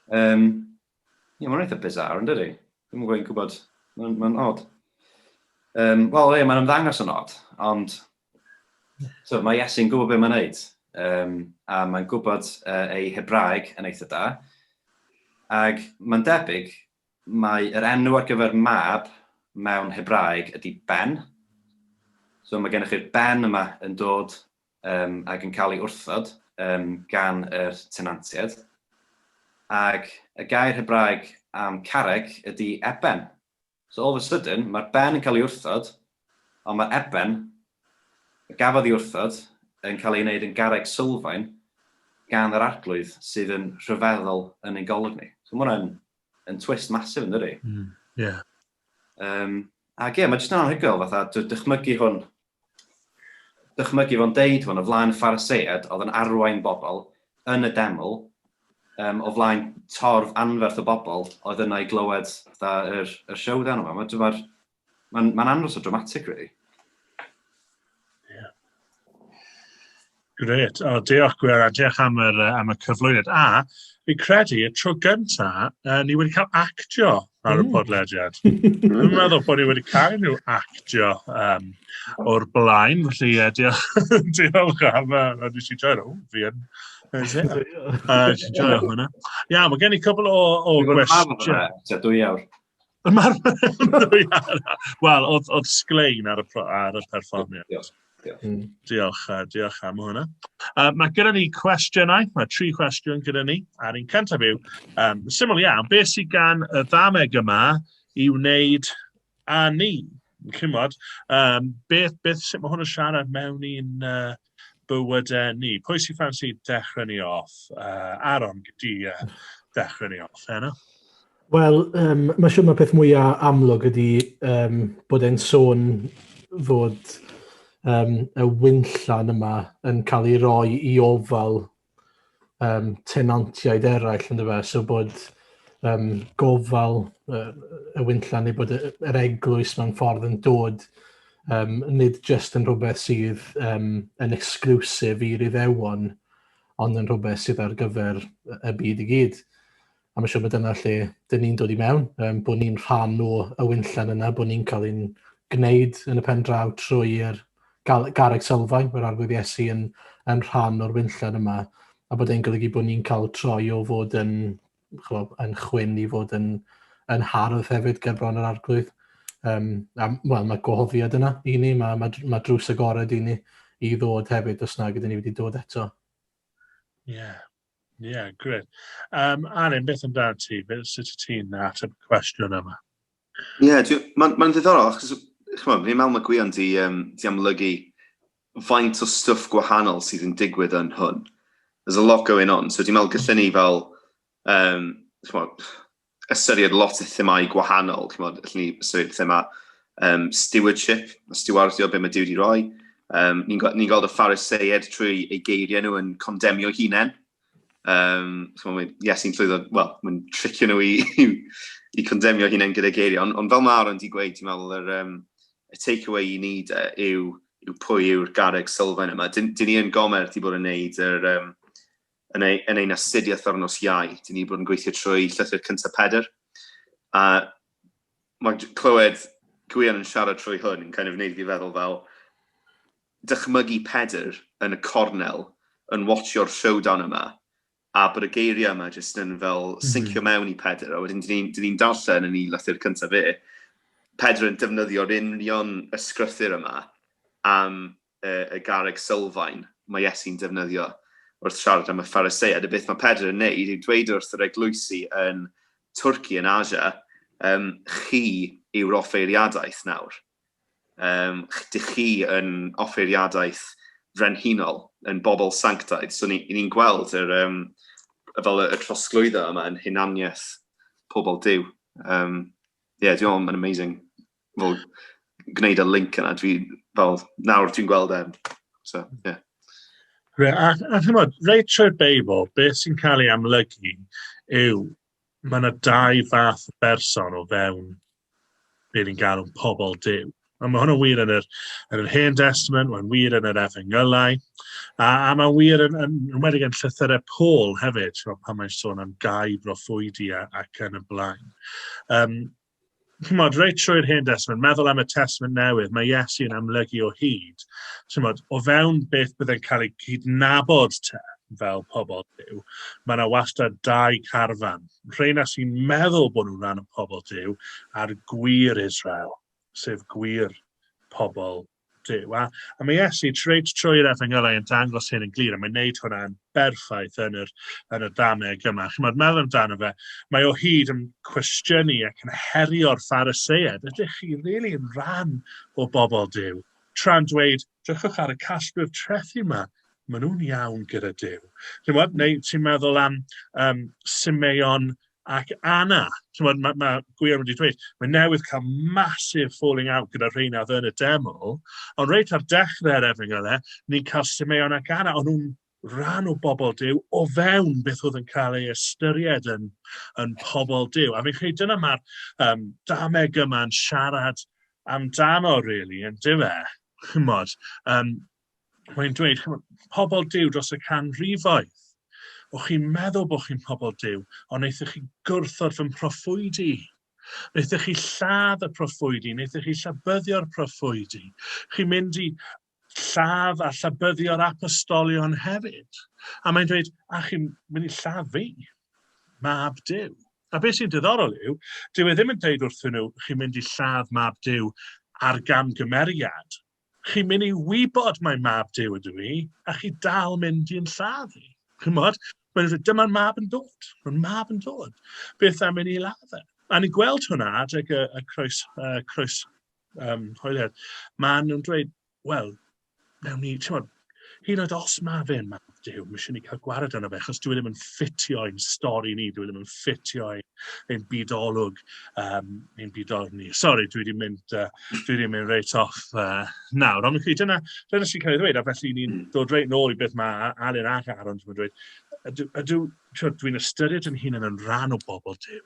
Mae'n eitha bizarre yn dydi. Dwi'n gwybod, mae'n odd. Wel, mae'n ymddangos yn odd, ond mae Iesu'n gwybod beth mae'n neud, a mae'n gwybod ei Hebraeg yn eitha da, ac mae'n debyg mae yr enw ar gyfer mab mewn Hebraeg ydy Ben. So mae gennych chi'r Ben yma yn dod ac yn cael ei wrthod gan yr tenantiaid, ac y gair Hebraeg am carreg ydy eben. So all of a sudden, mae'r ben yn cael ei wrthod, ond mae'r eben, y gafodd ei wrthod, yn cael ei wneud yn garreg sylfaen gan yr arglwydd sydd yn rhyfeddol yn ei golwg ni. So mae hwnna'n twist masif yn dydi. Ac mae jyst yn anhygoel fatha, dychmygu fo'n deud hwn o flaen y Phariseiaid oedd yn arwain bobl yn y deml, o flaen torf anferth o bobl oedd yna i glywed yr showdown yma. Mae'n andros o dramatic, really. Gret. Diolch Gwion, a diolch am y cyflwyniad. A fi credu y tro gyntaf, ni wedi cael actio ar y podlediad. Dwi'n meddwl bod ni wedi cael nhw actio o'r blaen, felly diolch am nes i joio nhw. Fi yn. Nes i joio hwnna. Mae gen i cwbl o gwestiwn. 2 awr. Wel, oedd sglein ar y perfformiad. Diolch am hwnna. Mae gyda ni cwestiynau, mae 3 cwestiwn gyda ni, a'r un cyntaf yw, syml iawn, beth sydd gan y ddameg yma i wneud â ni? Cymod, sut mae hwn yn siarad mewn i'n bywydau ni? Pwy sy'n ffansi dechrau ni off? Aaron, gyti dechrau ni off, heno? Wel, mae siwr mae peth mwyaf amlwg ydy bod e'n sôn fod y winllan yma yn cael ei roi i ofal tenantiaid eraill, ynddo fe, so bod gofal y winllan neu bod yr eglwys mewn ffordd yn dod nid jyst yn rhywbeth sydd yn exclusif i'r Iddewon, ond yn rhywbeth sydd ar gyfer y byd i gyd. A mae siwr bod dyna lle dyn ni'n dod i mewn, bod ni'n rhan o y winllan yna, bod ni'n cael ein gwneud yn y pen draw trwy'r garreg sylfaen, mae'r arglwydd Iesu yn rhan o'r winllan yma, a bod e'n golygu bod ni'n cael troi o fod yn chwyn i fod yn hardd hefyd gerbron yr arglwydd. Mae gwahoddiad yna i ni, mae drws agored i ni i ddod hefyd os na gyda ni wedi dod eto. Gred. Alan, beth amdano ti? Sut ti'n ateb y cwestiwn yma? Mae'n ddiddorol, achos fi'n meddwl mae Gwion di amlygu faint o stwff gwahanol sydd yn digwydd yn hwn. There's a lot going on, so dwi'n meddwl gallwn ni fel ystyried lot o themau gwahanol, gallwn ni ystyried thema stewardship, stewardio be mae Duw wedi roi. Ni'n gweld y Phariseiaid trwy ei geiriau nhw yn condemnio hunain, So mae'n Iesu'n llwyddo, wel, mae'n tricio nhw i condemnio hunain gyda geiriau. Ond fel mae Aaron di gweud, ti'n meddwl, y take-away i ni yw pwy yw'r garreg sylfaen yma. Dyn ni yn gomer di bod yn neud yn ein astudiaeth o'r nos iau. Dyn ni bod yn gweithio trwy llythyr cyntaf Pedr. A mae clywed Gwion yn siarad trwy hwn yn kind of neud fi feddwl fel dychmygu Pedr yn y cornel yn watcho'r showdown yma a bod y geiriau yma jyst yn fel syncio mewn i Pedr a wedyn dyn ni'n darllen yn ei llythyr cyntaf Pedr yn defnyddio'r union ysgrythyr yma am y garreg sylfaen mae Iesu'n defnyddio wrth siarad am y Phariseiad. A beth mae Pedr yn neud yw dweud wrth yr eglwysi yn Twrci yn Asia, chi yw'r offeiriadaeth nawr. Dych chi yn offeiriadaeth frenhinol, yn bobl sanctaidd. So ni'n gweld fel y trosglwyddo yma yn hunaniaeth pobl Duw. Dwi'n meddwl yn amazing fel gwneud y link yna. Nawr dwi'n gweld So, yeah. A chymod, reit trwy'r Beibl, beth sy'n cael ei amlygu yw mae yna dau fath o berson o fewn be ni'n galw pobl Duw. A mae hwnna'n wir yn yr Hen Testament, mae'n wir yn yr Efengylau, a mae'n wir yn wedi yn llythyrau Paul hefyd, pan mae'n sôn am gau broffwydi ac yn y blaen. Reit trwy'r Hen Testament, meddwl am y Testament newydd, mae Iesu'n amlygu o hyd. O fewn beth byddai'n cael ei cydnabod fel pobl Duw, mae yna wastad dau carfan. Rheina sy'n meddwl bod nhw'n rhan o pobl Duw a'r gwir Israel, sef gwir pobl Duw. A mae Iesu reit trwy'r Efengylau yn dangos hyn yn glir, a mae'n gwneud hwnna'n berffaith yn y dameg yma. Meddwl amdano fe, mae o hyd yn cwestiynu ac yn herio'r Phariseiad. Ydych chi really yn rhan o bobl Duw? Tra'n dweud, drychwch ar y casglwyr trethu yma, maen nhw'n iawn gyda Duw. Neu ti'n meddwl am Simeon ac Anna. Mae Gwion wedi dweud, mae newydd cael massive falling out gyda rheina yn y deml, ond reit ar dechrau'r Efengylau, ni'n cael Simeon ac Anna, ond nhw'n rhan o bobl Duw o fewn beth oedd yn cael ei ystyried yn pobl Duw. A fi'n credu dyna mae'r dameg yma'n siarad amdano, really, yn diwe. Mae'n dweud, pobl Duw dros y canrifoedd. O chi'n meddwl bod chi'n pobl Duw, ond wnaethoch chi gwrthod fy proffwydi. Wnaethoch chi lladd y proffwydi, wnaethoch chi llabyddio'r proffwydi. Chi'n mynd i lladd a llabyddio'r apostolion hefyd. A mae'n dweud, a chi'n mynd i lladd fi, mab Duw. A beth sy'n diddorol yw, dyw e ddim yn dweud wrthyn nhw, chi'n mynd i lladd mab Duw ar gamgymeriad. Chi'n mynd i wybod mae mab Duw ydw i, a chi dal mynd i'n lladd i. Dyma'r mab yn dod. Mae'n mab yn dod. Beth am mynd i ladd e? A ni'n gweld hwnna adeg y croes hoeliad. Mae'n dweud, wel, newn ni, hyd yn oed os mae fe'n mab Duw, mae eisiau ni cael gwared yna fe, achos dwi ddim yn ffitio ein stori ni, dwi ddim yn ffitio ein bydolwg ni. Sorry, dwi wedi mynd reit off nawr. Ond dyna sy'n cael ei ddweud, a felly ni'n dod reit nôl i beth mae Alun ac Aaron yn dweud, dwi'n ystyried yn hun yn rhan o bobl Duw.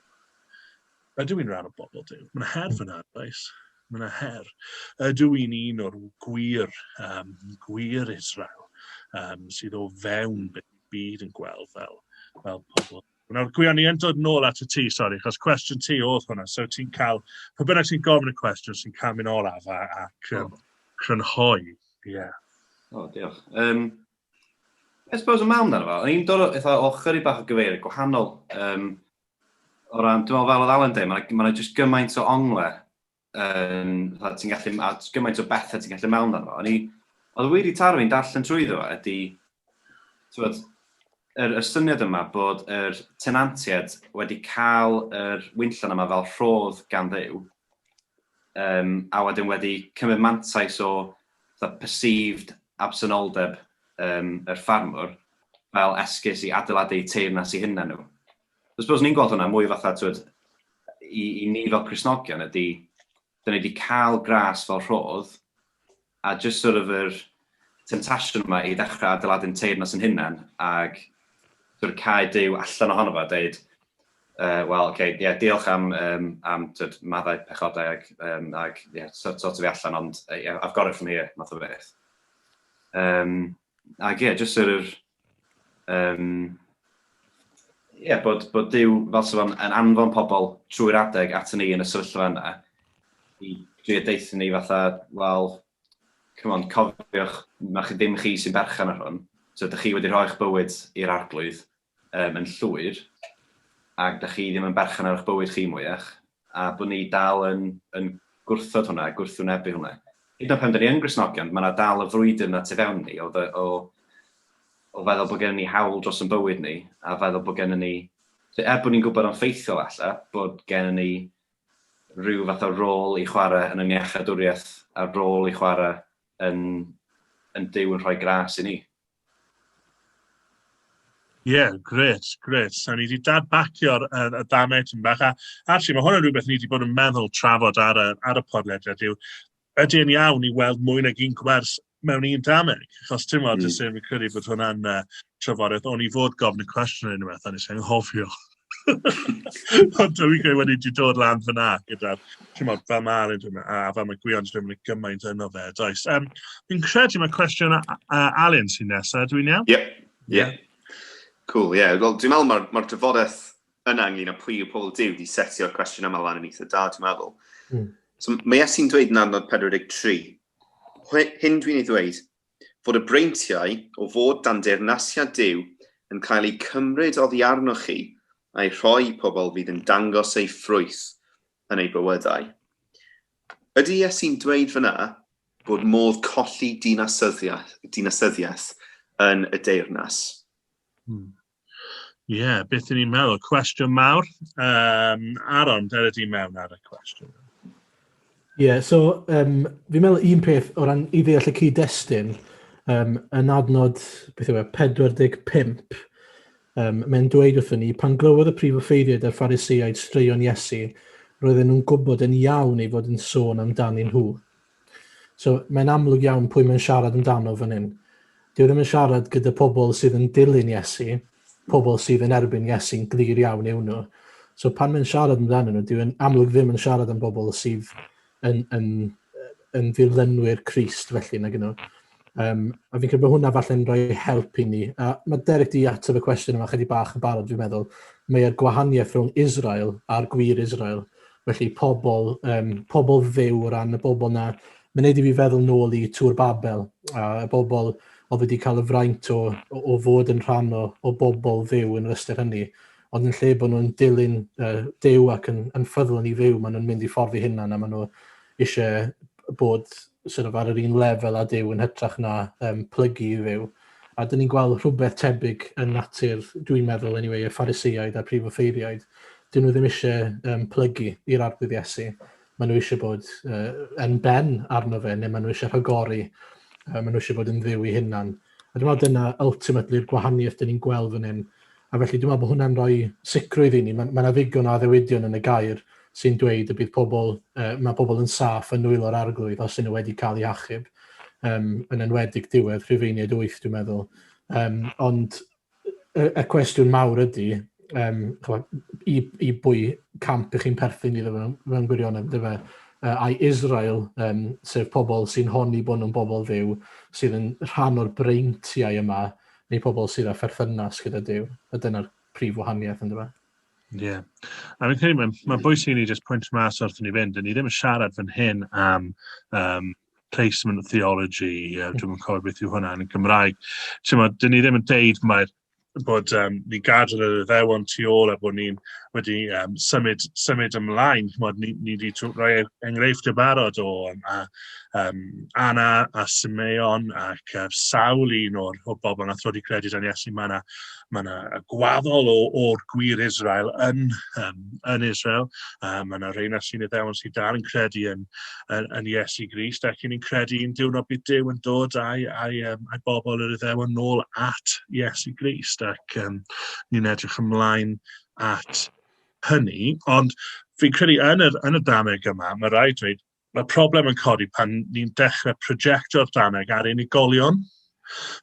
Ydw i'n rhan o bobl Duw? Mae'n her fyna, oes? Mae'n her. Ydw i'n un o'r gwir Israel sydd o fewn byd yn gweld fel pobl. Nawr, Gwion, ni yn dod nôl at y ti, sori, achos cwestiwn ti oedd hwnna, so ti'n cael, pa bynnag ti'n gofyn y cwestiwn, sy'n cael mynd olaf ac crynhoi. O, diolch. I suppose yn mewn dan efo, ni'n dod o chyri bach o gyfeirio gwahanol. O ran, dwi'n meddwl fel oedd Alan dweud, mae'n just gymaint o ongle, gymaint o bethau ti'n gallu mewn dan efo. Oedd y wir i taro fi'n darllen trwyddo fo ydy, yr syniad yma bod yr tenantiaid wedi cael yr winllan yma fel rhodd gan Dduw, a wedyn wedi cymryd mantais o perceived absenoldeb yr ffarmwr fel esgus i adeiladu teyrnas i hynna nhw. I suppose ni'n gweld hwnna mwy fatha, i ni fel Cristnogion ydy, dyn ni wedi cael gras fel rhodd, a just yr temptation yma i ddechrau adeiladu'n teyrnas yn hynna'n, ac cael Duw allan ohono fo, dweud, wel, diolch am maddau pechodau ag sort of fi allan, ond I've got it from here, math o beth. Ag just sort of, bod Duw fel sef yn anfon pobl trwy'r adeg at ni yn y sefyllfa yna, i drio deithio ni fatha, wel, come on, cofiwch, mae chi ddim chi sy'n berchan ar hwn, so ydych chi wedi rhoi'ch bywyd i'r arglwydd yn llwyr, ac ydych chi ddim yn berchan ar eich bywyd chi mwyach, a bod ni dal yn gwrthod hwnna, gwrthwynebu hwnna. Hyd yn oed pan 'dan ni yn Gristnogion, mae yna dal y frwydr yna tu fewn ni, o feddwl bod gennym ni hawl dros yn bywyd ni, a feddwl bod gennym ni, bod ni'n gwybod o'n ffeithiol alla, bod gennym ni rhyw fath o rôl i chwarae yn y iechadwriaeth, a rôl i chwarae yn Duw yn rhoi gras i ni. Gret. So ni wedi dadbacio'r damau ti'n bach. Actually, mae hwnna'n rhywbeth ni wedi bod yn meddwl trafod ar y podlediad. Ydy yn iawn i weld mwy nag un gwers mewn un dameg. Achos ti'n meddwl, dwi'n credu bod hwnna'n trafodaeth. O'n i fod gofyn y cwestiwn yn unwaith, a nes i'n hofio. Ond dwi'n credu wedi dod lan fyna gyda'r, ti'n meddwl, fel mae'n a fel mae Gwion yn gymaint yno fe. Fi'n credu mae cwestiwn Alun sy'n nesaf, dwi'n iawn? Yep. Cool, Wel, dwi'n meddwl mae'r trafodaeth yna ynglyn â pwy yw pobl Duw wedi setio'r cwestiwn yma lan yn eitha da, dwi'n meddwl. So mae Iesu'n dweud yn adnod 43, hyn dwi'n ei ddweud, fod y breintiau o fod dan deyrnasiad Duw yn cael ei cymryd oddi arnoch chi a'i rhoi pobl fydd yn dangos ei ffrwyth yn ei bywydau. Ydy Iesu'n dweud fyna bod modd colli dinasyddiaeth yn y deyrnas? Beth ni'n meddwl? Cwestiwn mawr. Aaron, dyna di mewn ar y cwestiwn. So fi'n meddwl un peth o ran i ddeall y cyd-destun, yn adnod 45, mae'n dweud wrthyn ni, pan glywodd y prif offeiriaid a'r Pharisëaid straeon Iesu, roedden nhw'n gwybod yn iawn ei fod yn sôn amdanyn nhw. So mae'n amlwg iawn pwy mae'n siarad amdano fan hyn. Dyw ddim yn siarad gyda pobl sydd yn dilyn Iesu, pobl sydd yn erbyn Iesu'n glir iawn yw nhw. So pan mae'n siarad amdano nhw, dyw yn amlwg ddim yn siarad am bobl sydd yn ddilynwyr Crist felly nag nhw. A fi'n credu bod hwnna falle'n rhoi help i ni. A mae Derek di ateb y cwestiwn yma chydig bach yn barod, fi'n meddwl. Mae'r gwahaniaeth rhwng Israel a'r gwir Israel. Felly pobl fyw o ran y bobl na. Mae'n neud i fi feddwl nôl i Tŵr Babel. A y bobl oedd wedi cael y fraint o fod yn rhan o bobl fyw yn yr ystyr hynny. Ond yn lle bod nhw'n dilyn Duw ac yn ffyddlon i fyw, maen nhw'n mynd i ffordd i hynna, a maen nhw eisiau bod ar yr un lefel a Duw yn hytrach na plygu i fyw. A dyn ni'n gweld rhywbeth tebyg yn natur, dwi'n meddwl, y Pharisëaid a'r prif offeiriaid. Dyn nhw ddim eisiau plygu i'r arglwydd Iesu. Maen nhw eisiau bod yn ben arno fe, neu maen nhw eisiau rhagori. Maen nhw eisiau bod yn dduw i hynna'n. A dwi'n meddwl dyna ultimately'r gwahaniaeth dyn ni'n gweld fan hyn. A felly dwi'n meddwl bod hwnna'n rhoi sicrwydd i ni. Mae yna ddigon o addewidion yn y gair sy'n dweud y bydd mae pobl yn saff yn nwylo'r arglwydd os yna wedi cael ei achub. Yn enwedig diwedd Rhufeiniaid 8, dwi'n meddwl. Ond y cwestiwn mawr ydy, i bwy camp ych chi'n perthyn iddo fe'n gwirionedd, dyfa, a Israel, sef pobl sy'n honni bod nhw'n bobl fyw, sydd yn rhan o'r breintiau yma, neu pobl sydd â pherthynas gyda Duw. A dyna'r prif wahaniaeth yn dyfa. A fi'n credu mae'n bwysig i ni just pwynt mas wrth ni fynd, a ni ddim yn siarad fan hyn am placement theology, dwi'n yn cofio beth yw hwnna yn Gymraeg. Dyn ni ddim yn deud bod ni gadael yr Iddewon tu ôl a bod ni'n wedi symud ymlaen. Ni wedi rhoi enghreifftiau barod o Anna a Simeon ac sawl un o'r bobl nath wedi credu dan Iesu. Mae yna gwaddol o'r gwir Israel yn Israel. Mae yna reina sy'n Iddewon sy'n dal yn credu yn Iesu Grist ac ni'n credu yn diwrnod bydd Duw yn dod a'i bobl yr Iddewon nôl at Iesu Grist ac ni'n edrych ymlaen at hynny. Ond fi'n credu yn y dameg yma, mae rhaid dweud, mae problem yn codi pan ni'n dechrau projecto'r dameg ar unigolion.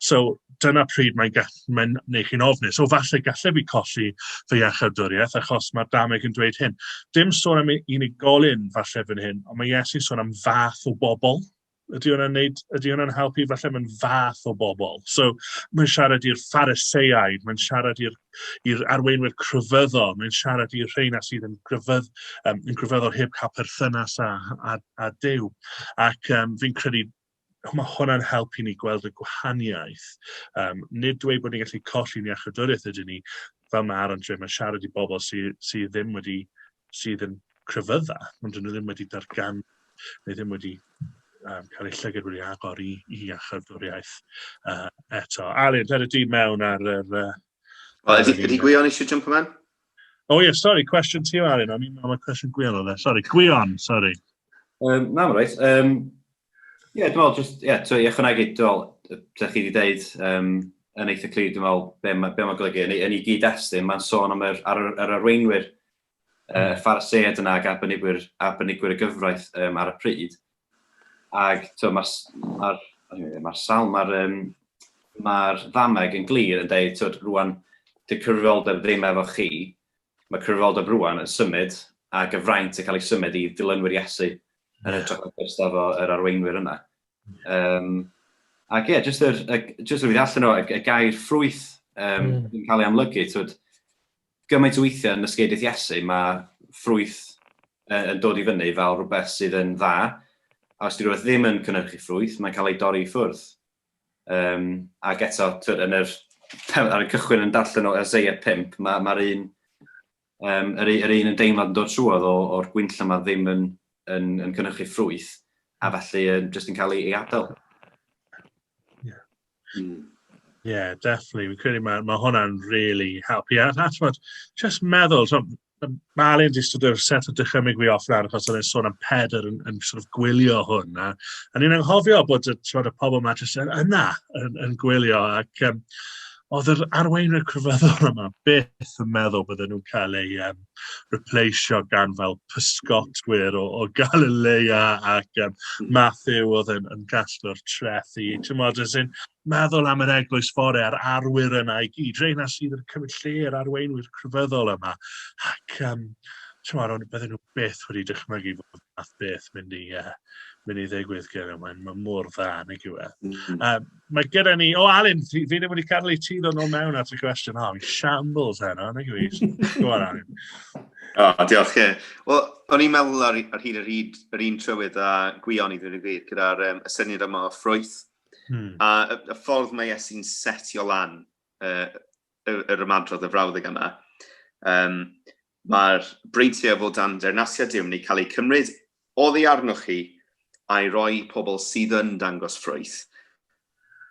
So, dyna pryd mae'n neu chi'n ofnus, falle gallai fi colli fy iachawdwriaeth, achos mae'r dameg yn dweud hyn. Dim sôn am unigolyn falle fan hyn, ond mae Iesu'n sôn am fath o bobl. Ydy hwnna'n helpu falle mewn fath o bobl. So, mae'n siarad i'r Phariseiaid, mae'n siarad i'r arweinwyr crefyddol, mae'n siarad i'r rheina sydd yn grefyddol heb cael perthynas a Duw. Ac fi'n credu, mae hwnna'n helpu ni gweld y gwahaniaeth. Nid dweud bod ni'n gallu colli'n iachawdwriaeth ydyn ni, fel mae Aaron dweud, mae'n siarad i bobl sydd yn crefydda, ond nhw ddim wedi dargan, neu ddim wedi cael ei llygad wedi agor i iachawdwriaeth eto. Alun, dyna di mewn ar yr... Ydy Gwion eisiau jump yma? Sorry, cwestiwn ti, Alun. O'n i'n meddwl mae cwestiwn Gwion o dde. Sorry, Gwion, sorry. Na, mae'n rhaid. Dwi'n meddwl, i ychwanegu, ddech chi wedi deud yn eitha clir, dwi'n meddwl, be mae'n golygu. Yn ei gyd-destun, mae'n sôn am yr arweinwyr Phariseiaid yna ag arbenigwyr y gyfraith ar y pryd. Ac mae'r salm, mae'r ddameg yn glir yn dweud, rwan, dy cyfrifoldeb ddim efo chi, mae cyfrifoldeb rwan yn symud, ac y fraint yn cael ei symud i dilynwyr Iesu yn edrych yn gwrs efo yr arweinwyr yna. Ac jyst rwy'n allan o y gair ffrwyth yn cael ei amlygu, gymaint o weithiau yn ysgeidydd Iesu, mae ffrwyth yn dod i fyny fel rhywbeth sydd yn dda, a os di rhywbeth ddim yn cynhyrchu ffrwyth, mae'n cael ei dorri i ffwrdd. Ac eto, ar y cychwyn yn darllen o Isaiah 5, mae'r un yn deimlad yn dod trwodd o'r Gwinllan ma ddim yn cynhyrchu ffrwyth, a felly jyst yn cael ei adael. Yeah, definitely. Fi'n credu mae hwnna'n really helpu. Just meddwl, mae Alun di stwyd o'r set o dychymig fi offline, achos oedd e'n sôn am Pedr yn sort of gwylio hwn. A ni'n anghofio bod y pobl yma jyst yna yn gwylio, ac oedd yr arweinwyr crefyddol yma beth yn meddwl bydden nhw'n cael ei repleisio gan fel pysgotwyr o Galilea, ac Matthew oedd yn gallw'r trethu. Ti'n meddwl am yr eglwys fore a'r arwyr yna i gyd, reina sydd yn cymryd lle'r arweinwyr crefyddol yma. Ac bydden nhw beth wedi dychmygu fod math beth mynd i ddigwydd gyda. Mae'n mor dda, neu yw e. Mae gyda ni... Alun, fi ddim wedi cadw ei tîd o'n ôl mewn at y cwestiwn. Mi'n shambles heno, neu yw e? Go on, Alun. Diolch, ie. Wel, o'n i'n meddwl ar hyd yr un trywydd a Gwion i ddweud y gwir, gyda'r syniad yma o ffrwyth. A y ffordd mae Iesu'n setio lan yr ymadrodd y frawddeg yma, mae'r breintiau fod dan dernasiad Duw neu cael ei cymryd oddi arnoch chi a'i roi pobl sydd yn dangos ffrwyth.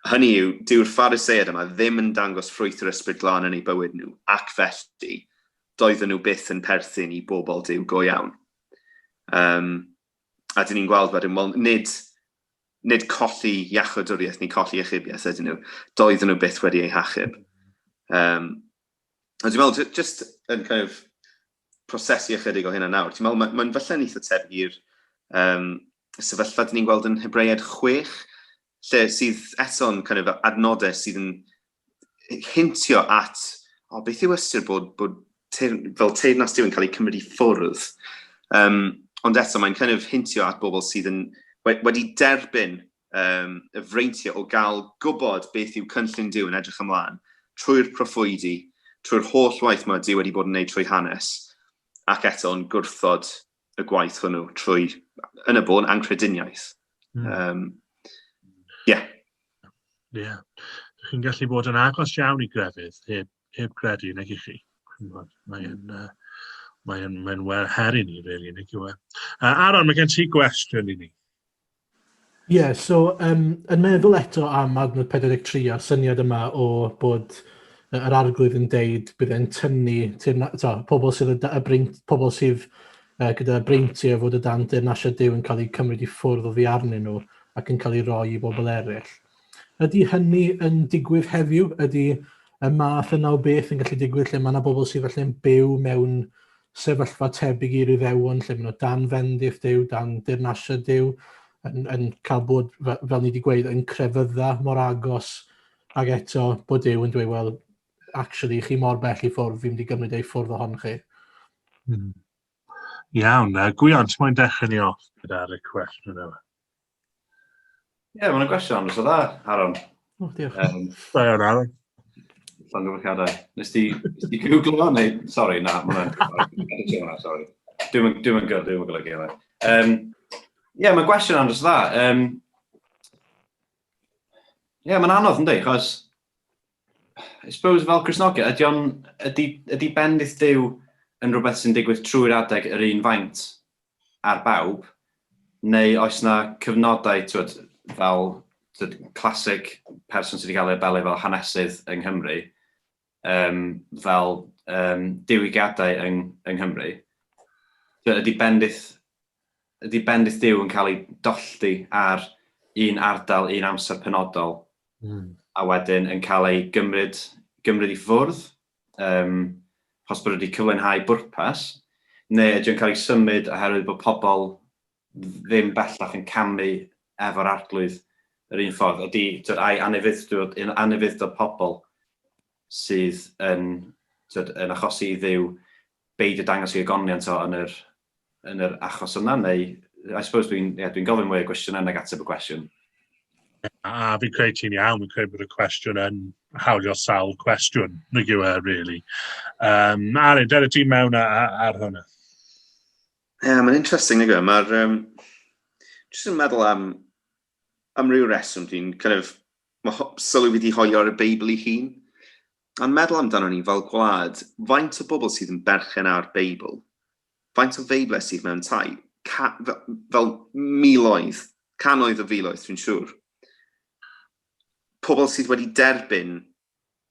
Hynny yw, dyw'r Phariseiaid yma ddim yn dangos ffrwyth yr ysbryd glân yn eu bywyd nhw, ac felly, doedden nhw byth yn perthyn i bobl Duw go iawn. A dyn ni'n gweld wedyn, wel, nid colli iachawdwriaeth neu colli achubiaeth ydyn nhw, doedden nhw byth wedi eu hachub. A dwi'n meddwl, just yn kind of prosesu ychydig o hynna nawr, ti'n meddwl, mae'n falle'n eitha tebyg i'r sefyllfa dyn ni'n gweld yn Hebreaid 6, lle sydd eto'n kind of adnodau sydd yn hintio at, beth yw ystyr bod fel teyrnas Duw yn cael ei cymryd i ffwrdd. Ond eto, mae'n kind of hintio at bobl sydd wedi derbyn y freintiau o gael gwybod beth yw cynllun Duw yn edrych ymlaen trwy'r proffwydi, trwy'r holl waith mae Duw wedi bod yn gwneud trwy hanes, ac eto yn gwrthod y gwaith hwnnw trwy, yn y bôn, ancrediniaeth. Chi'n gallu bod yn agos iawn i grefydd, heb gredu, neu chi. Mae'n her i ni, really, neu yw e. Aaron, mae gen ti gwestiwn i ni. Yn meddwl eto am adnod 43 a syniad yma o bod yr arglwydd yn deud bydd e'n tynnu pobl sydd gyda breintiau fod y dan deyrnasiad Duw yn cael ei cymryd i ffwrdd o fi arnyn nhw ac yn cael ei roi i bobl eraill. Ydy hynny yn digwydd heddiw? Ydy y math yna o beth yn gallu digwydd lle mae yna bobl sydd falle'n byw mewn sefyllfa tebyg i'r Iddewon, lle maen nhw dan fendith Duw, dan deyrnasiad Duw, yn cael bod, fel ni wedi gweud, yn crefydda mor agos Ac eto, bod Dyw yn dweud, wel, actually, chi mor bell i ffwrdd, fi'n mynd i gymryd ei ffwrdd ohon chi. Iawn, Gwion, ti'n mwyn dechrau ni off gyda'r cwestiwn yma? Ie, mae'n gwestiwn ond os o dda, Aaron. O, diolch. Da iawn, Alan. Llongyfarchiadau. Nes ti Google o, neu... Sorry, na, mae'n... Sorry. Dwi'n yn golygu yna. Ie, mae'n gwestiwn ond os o dda. Ie, mae'n anodd yn dweud, chos... I suppose fel Cresnogi, ydy bendith Duw yn rhywbeth sy'n digwydd trwy'r adeg yr un faint ar bawb, neu oes na cyfnodau, fel classic person sydd wedi cael ei belu fel hanesydd yng Nghymru, fel diwygiadau yng Nghymru. Ydy bendith Duw yn cael ei dollti ar un ardal, un amser penodol, a wedyn yn cael ei gymryd i ffwrdd, os bod wedi cyflwynhau bwrpas, neu ydy'n cael ei symud oherwydd bod pobl ddim bellach yn camu efo'r arglwydd yr un ffordd. Ydy anafudd o pobl sydd yn achosi i Dduw beidio dangos i agoniant o yn yr achos yna, neu I suppose dwi'n gofyn mwy o gwestiwn yn ag ateb y gwestiwn. A fi'n credu ti'n iawn, fi'n credu bod y cwestiwn yn hawlio sawl cwestiwn, nag yw e, really. Alan, dyna ti mewn ar hwnna? Ie, mae'n interesting, nag yw e. Mae'n jyst yn meddwl am ryw reswm dwi'n sylwi wedi hoio ar y Beibl ei hun. A'n meddwl amdano ni fel gwlad, faint o bobl sydd yn berchen ar Beibl, faint o feiblau sydd mewn tai, fel miloedd, cannoedd o filoedd, dwi'n siŵr. Pobl sydd wedi derbyn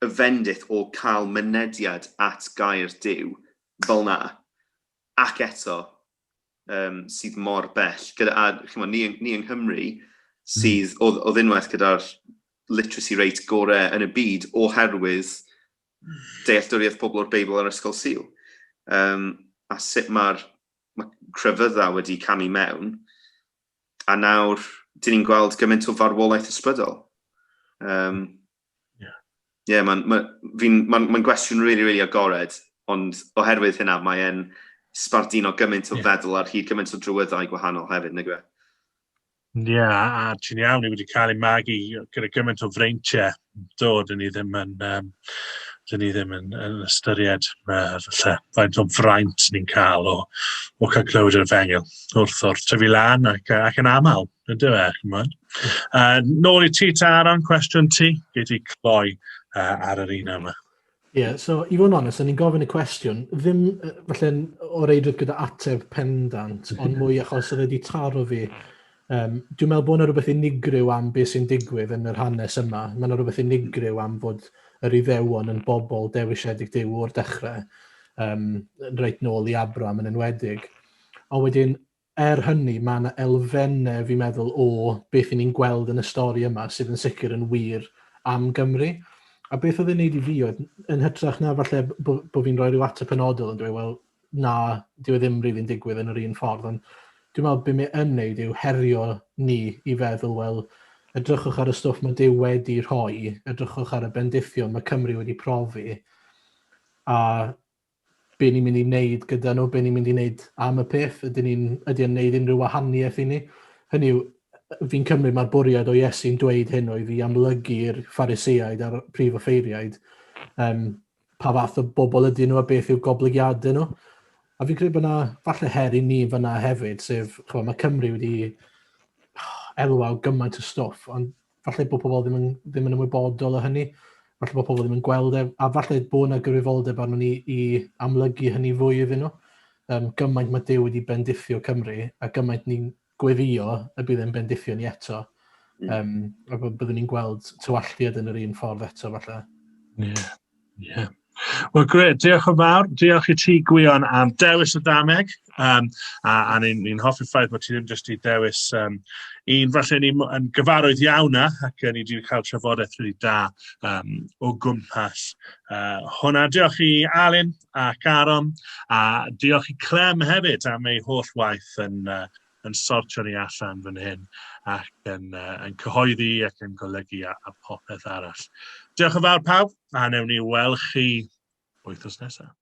y fendith o cael mynediad at gair Duw fel na, ac eto sydd mor bell. Ni yng Nghymru sydd oedd unwaith gyda'r literacy rate gorau yn y byd oherwydd dealltwriaeth pobl o'r Beibl ar ysgol Sul. A sut mae'r crefyddau wedi camu mewn, a nawr dyn ni'n gweld gymaint o farwolaeth ysbrydol. Mae'n gwestiwn really agored, ond oherwydd hynna mae'n sbardino gymaint o feddwl ar hyd gymaint o drywyddau gwahanol hefyd, nag yw e? Ie, a ti'n iawn, ni wedi cael ei magu gyda gymaint o freintiau dod, dyn ni ddim yn ystyried faint o fraint ni'n cael o cael clywed yr efengyl wrth tyfu lan ac yn aml, ynddo e, chymod. Nôl i ti, Aaron, cwestiwn ti, gei ti cloi ar yr un yma. Ie, so i fod yn onest, o'n i'n gofyn y cwestiwn, ddim falle'n o reidrwydd gyda ateb pendant, ond mwy achos oedd wedi taro fi. Dwi'n meddwl bod yna rhywbeth unigryw am beth sy'n digwydd yn yr hanes yma. Mae yna rhywbeth unigryw am fod yr Iddewon yn bobl dewisiedig Duw o'r dechrau, reit nôl i Abraham yn enwedig. Ond wedyn, hynny, mae yna elfennau, fi'n meddwl, o beth ni'n gweld yn y stori yma sydd yn sicr yn wir am Gymru. A beth oedd yn neud i fi oedd, yn hytrach na falle bod fi'n rhoi rhyw ateb penodol yn dweud, wel, na, dyw e ddim rili'n digwydd yn yr un ffordd, ond dwi'n meddwl beth mae yn neud yw herio ni i feddwl, wel, edrychwch ar y stwff mae Duw wedi rhoi, edrychwch ar y bendithion mae Cymru wedi profi, a be ni'n mynd i wneud gyda nhw, be ni'n mynd i wneud am y peth, ydy ni'n wneud unrhyw wahaniaeth i ni. Hynny yw, fi'n cymryd mae'r bwriad o Iesu'n dweud hyn oedd i amlygu'r Phariseiaid a'r prif offeiriaid, pa fath o bobl ydyn nhw a beth yw goblygiadau nhw. A fi'n credu bod yna falle her i ni fyna hefyd, sef, mae Cymru wedi elwa o gymaint o stwff, ond falle bod pobl ddim yn ymwybodol o hynny, falle bod pobl ddim yn gweld a falle bod yna gyfrifoldeb arno ni i amlygu hynny fwy iddyn nhw. Gymaint mae Duw wedi bendithio Cymru, a gymaint ni'n gweddio y bydd yn bendithio ni eto. A byddwn ni'n gweld tywalliad yn yr un ffordd eto, falle. Ie. Wel, gret, diolch yn fawr. Diolch i ti, Gwion, am dewis y dameg. A ni'n hoffi'r ffaith bod ti ddim jyst i dewis un falle ni'n gyfarwydd iawn ac ni wedi cael trafodaeth rili da o gwmpas hwnna. Diolch i Alun a Aaron, a diolch i Clem hefyd am ei holl waith yn yn sortio ni allan fan hyn ac yn cyhoeddi ac yn golygu a popeth arall. Diolch yn fawr pawb, a newn ni weld chi wythnos nesaf.